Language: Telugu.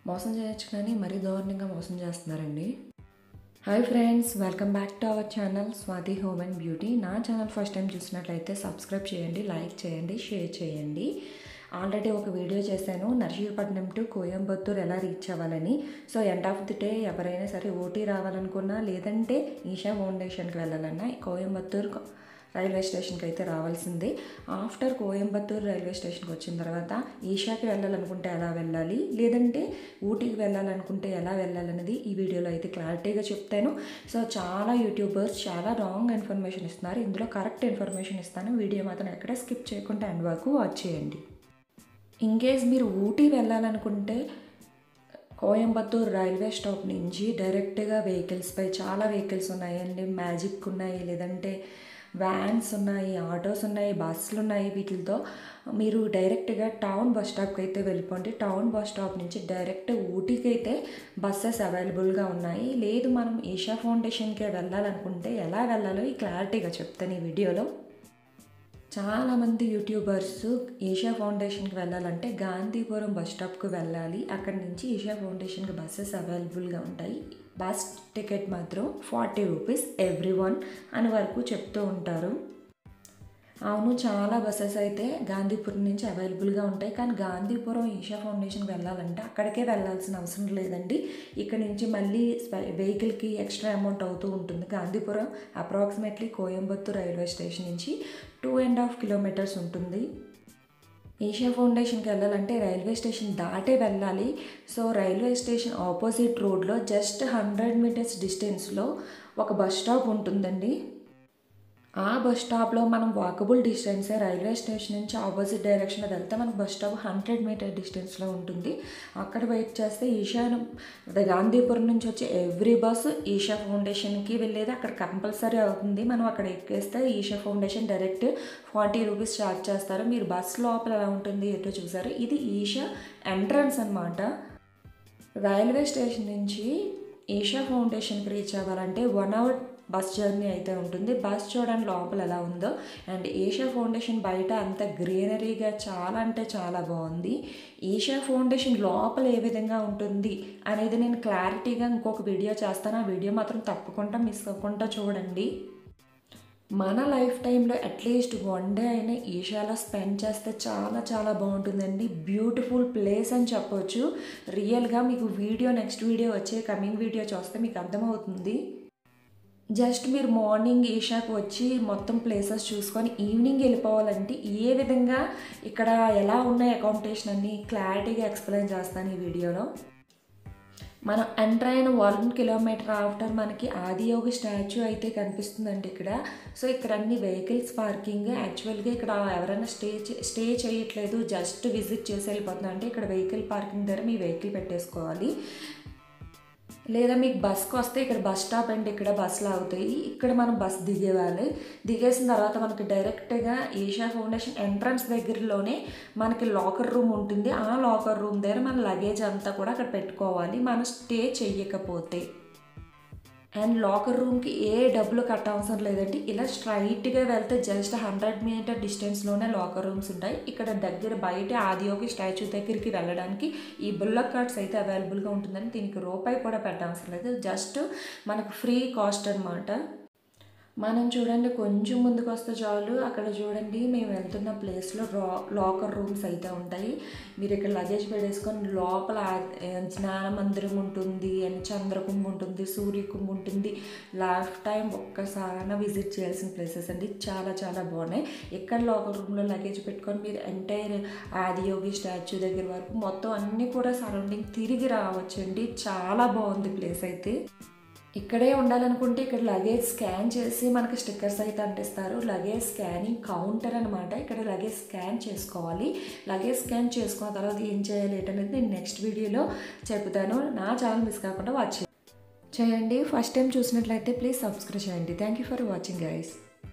మోసం చేయొచ్చు కానీ మరీ దారుణంగా మోసం చేస్తున్నారండి. Hi friends, welcome back to our channel Swathi home and beauty. నా ఛానల్ ఫస్ట్ టైం చూసినట్లయితే సబ్స్క్రైబ్ చేయండి, లైక్ చేయండి, షేర్ చేయండి. ఆల్రెడీ ఒక వీడియో చేశాను నర్సీపట్నం టు కోయంబత్తూర్ ఎలా రీచ్ అవ్వాలని. So end of the day ఎవరైనా సరే ఓటీ రావాలనుకున్నా లేదంటే ఈషా ఫౌండేషన్కి వెళ్ళాలన్నా కోయంబత్తూర్ రైల్వే స్టేషన్కి అయితే రావాల్సిందే. ఆఫ్టర్ కోయంబత్తూర్ రైల్వే స్టేషన్కి వచ్చిన తర్వాత ఈషాకి వెళ్ళాలనుకుంటే ఎలా వెళ్ళాలి, లేదంటే ఊటీకి వెళ్ళాలనుకుంటే ఎలా వెళ్ళాలనేది ఈ వీడియోలో అయితే క్లారిటీగా చెప్తాను. సో చాలా యూట్యూబర్స్ చాలా రాంగ్ ఇన్ఫర్మేషన్ ఇస్తున్నారు, ఇందులో కరెక్ట్ ఇన్ఫర్మేషన్ ఇస్తాను. వీడియో మాత్రం ఎక్కడ స్కిప్ చేయకుండా ఎండ్ వరకు వాచ్ చేయండి. ఇన్కేస్ మీరు ఊటీ వెళ్ళాలనుకుంటే కోయంబత్తూర్ రైల్వే స్టాప్ నుంచి డైరెక్ట్గా వెహికల్స్పై చాలా వెహికల్స్ ఉన్నాయండి. మ్యాజిక్ ఉన్నాయి, లేదంటే వ్యాన్స్ ఉన్నాయి, ఆటోస్ ఉన్నాయి, బస్సులు ఉన్నాయి. వీటితో మీరు డైరెక్ట్గా టౌన్ బస్ స్టాప్కి అయితే వెళ్ళిపోండి. టౌన్ బస్ స్టాప్ నుంచి డైరెక్ట్ ఊటీకి అయితే బస్సెస్ అవైలబుల్గా ఉన్నాయి. లేదు మనం ఈషా ఫౌండేషన్కి వెళ్ళాలనుకుంటే ఎలా వెళ్ళాలో ఈ క్లారిటీగా చెప్తాను ఈ వీడియోలో. చాలామంది యూట్యూబర్స్ ఈషా ఫౌండేషన్కి వెళ్ళాలంటే గాంధీపురం బస్ స్టాప్కి వెళ్ళాలి, అక్కడి నుంచి ఈషా ఫౌండేషన్కి బస్సెస్ అవైలబుల్గా ఉంటాయి, బస్ టికెట్ మాత్రం 40 రూపీస్ ఎవ్రీ1 అని వరకు చెప్తూ ఉంటారు. అవును, చాలా బస్సెస్ అయితే గాంధీపురం నుంచి అవైలబుల్గా ఉంటాయి. కానీ గాంధీపురం ఈషా ఫౌండేషన్కి వెళ్ళాలంటే అక్కడికే వెళ్ళాల్సిన అవసరం లేదండి. ఇక్కడ నుంచి మళ్ళీ వెహికల్కి ఎక్స్ట్రా అమౌంట్ అవుతూ ఉంటుంది. Gandhipuram approximately Coimbatore railway station నుంచి 2.5 కిలోమీటర్స్ ఉంటుంది. ఈషా ఫౌండేషన్కి వెళ్ళాలంటే రైల్వే స్టేషన్ దాటే వెళ్ళాలి. సో రైల్వే స్టేషన్ ఆపోజిట్ రోడ్లో జస్ట్ 100 మీటర్స్ డిస్టెన్స్లో ఒక బస్ స్టాప్ ఉంటుందండి. ఆ బస్ స్టాప్లో మనం వాకబుల్ డిస్టెన్సే. రైల్వే స్టేషన్ నుంచి ఆపోజిట్ డైరెక్షన్లో వెళ్తే మనకు బస్ స్టాప్ 100 మీటర్ డిస్టెన్స్లో ఉంటుంది. అక్కడ వెయిట్ చేస్తే ఈషా గాంధీపురం నుంచి వచ్చే ఎవ్రీ బస్ ఈషా ఫౌండేషన్కి వెళ్ళేది అక్కడ కంపల్సరీ అవుతుంది. మనం అక్కడ ఎక్కేస్తే Isha Foundation direct 40 rupees charge చేస్తారు. మీరు బస్ లోపల ఎలా ఉంటుంది ఎటో చూసారు, ఇది ఈషా ఎంట్రన్స్ అన్నమాట. రైల్వే స్టేషన్ నుంచి ఈషా ఫౌండేషన్కి రీచ్ అవ్వాలంటే 1 అవర్ బస్ జర్నీ అయితే ఉంటుంది. బస్ చూడండి లోపల ఎలా ఉందో. అండ్ ఈషా ఫౌండేషన్ బయట అంత గ్రీనరీగా చాలా అంటే చాలా బాగుంది. ఈషా ఫౌండేషన్ లోపల ఏ విధంగా ఉంటుంది అనేది నేను క్లారిటీగా ఇంకొక వీడియో చేస్తాను. ఆ వీడియో మాత్రం తప్పకుండా మిస్ అవ్వకుండా చూడండి. మన లైఫ్ టైంలో అట్లీస్ట్ 1 డే అయినా ఈషాలో స్పెండ్ చేస్తే చాలా చాలా బాగుంటుందండి. బ్యూటిఫుల్ ప్లేస్ అని చెప్పొచ్చు. రియల్గా మీకు నెక్స్ట్ వీడియో వచ్చే కమింగ్ వీడియో చూస్తే మీకు అర్థమవుతుంది. జస్ట్ మీరు మార్నింగ్ ఈషాకు వచ్చి మొత్తం ప్లేసెస్ చూసుకొని ఈవినింగ్ వెళ్ళిపోవాలంటే ఏ విధంగా ఇక్కడ ఎలా ఉన్నాయి అకామిడేషన్ అన్ని క్లారిటీగా ఎక్స్ప్లెయిన్ చేస్తాను ఈ వీడియోలో. మనం ఎంటర్ అయిన 1 కిలోమీటర్ ఆఫ్టర్ మనకి ఆదియోగి స్టాచ్యూ అయితే కనిపిస్తుందండి ఇక్కడ. సో ఇక్కడ అన్ని వెహికల్స్ పార్కింగ్. యాక్చువల్గా ఇక్కడ ఎవరైనా స్టే చేయట్లేదు, జస్ట్ విజిట్ చేసి వెళ్ళిపోతున్నా అంటే ఇక్కడ వెహికల్ పార్కింగ్ దగ్గర మీ వెహికల్ పెట్టేసుకోవాలి. లేదా మీకు బస్కి వస్తే ఇక్కడ బస్ స్టాప్ అండి, ఇక్కడ బస్సులు అవుతాయి, ఇక్కడ మనం బస్ దిగేవాలి. దిగేసిన తర్వాత మనకి డైరెక్ట్గా ఈషా ఫౌండేషన్ ఎంట్రన్స్ దగ్గరలోనే మనకి లాకర్ రూమ్ ఉంటుంది. ఆ లాకర్ రూమ్ దగ్గర మన లగేజ్ అంతా కూడా అక్కడ పెట్టుకోవాలి మనం స్టే చెయ్యకపోతే. అండ్ లాకర్ రూమ్కి ఏ డబ్బులు కట్ట అవసరం లేదండి. ఇలా స్ట్రైట్గా వెళ్తే జస్ట్ 100 మీటర్ డిస్టెన్స్లోనే లాకర్ రూమ్స్ ఉంటాయి. ఇక్కడ దగ్గర బయట ఆదియోగి స్టాచ్యూ దగ్గరికి వెళ్ళడానికి ఈ బుల్లక్ కార్ట్స్ అయితే అవైలబుల్గా ఉంటుందని దీనికి రూపాయి కూడా పెట్టవసరం లేదు, జస్ట్ మనకు ఫ్రీ కాస్ట్ అనమాట. మనం చూడండి కొంచెం ముందుకు వస్తే చాలు, అక్కడ చూడండి మేము వెళ్తున్న ప్లేస్లో లాకర్ రూమ్స్ అయితే ఉంటాయి. మీరు ఇక్కడ లగేజ్ పెట్టేసుకొని లోపల స్నాన మందిరం ఉంటుంది, అండ్ చంద్రకుంభ ఉంటుంది, సూర్యకుంభ ఉంటుంది. లైఫ్ టైం ఒక్కసారైనా విజిట్ చేయాల్సిన ప్లేసెస్ అండి, చాలా చాలా బాగున్నాయి. ఇక్కడ లాకర్ రూమ్లో లగేజ్ పెట్టుకొని మీరు ఎంటైర్ ఆదియోగి స్టాచ్యూ దగ్గర వరకు మొత్తం అన్నీ కూడా సరౌండింగ్ తిరిగి రావచ్చండి. చాలా బాగుంది ప్లేస్ అయితే. ఇక్కడే ఉండాలనుకుంటే ఇక్కడ లగేజ్ స్కాన్ చేసి మనకి స్టిక్కర్స్ అయితే అంటిస్తారు. లగేజ్ స్కానింగ్ కౌంటర్ అనమాట. ఇక్కడ లగేజ్ స్కాన్ చేసుకోవాలి. లగేజ్ స్కాన్ చేసుకున్న తర్వాత ఏం చేయాలి ఏంటనేది నేను నెక్స్ట్ వీడియోలో చెప్తాను. నా ఛానల్ మిస్ కాకుండా వాచ్ చేయండి. ఫస్ట్ టైం చూసినట్లయితే ప్లీజ్ సబ్స్క్రైబ్ చేయండి. Thank you for watching guys.